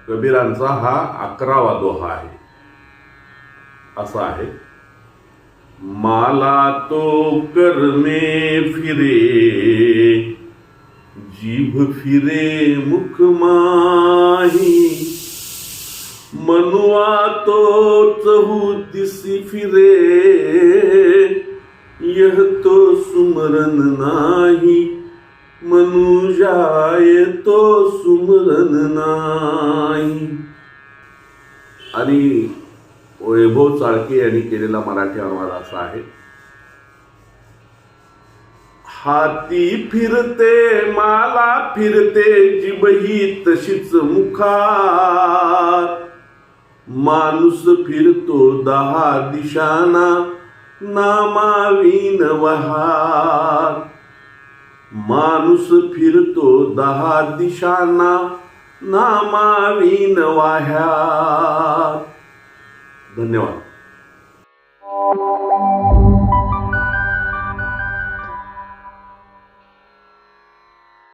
कबीरांचा हा 11वा दोहा आहे. असा आहे. माला तो करमे फिरे, जीभ फिरे मुख माही, मनुआ तो चहूतिसी फिरे, यह तो सुमरन नाही, मनुजाय तो सुमरन नाही. आणि वैभव चाळके यांनी केलेला मराठी अनुवाद असा आहे. हाती फिरते माला फिरते, जिभही तशीच मुखात, माणूस फिरतो 10 दिशांना, नामाविन वहात. माणूस फिरतो 10 दिशांना, नामाविन वाह्यात. धन्यवाद.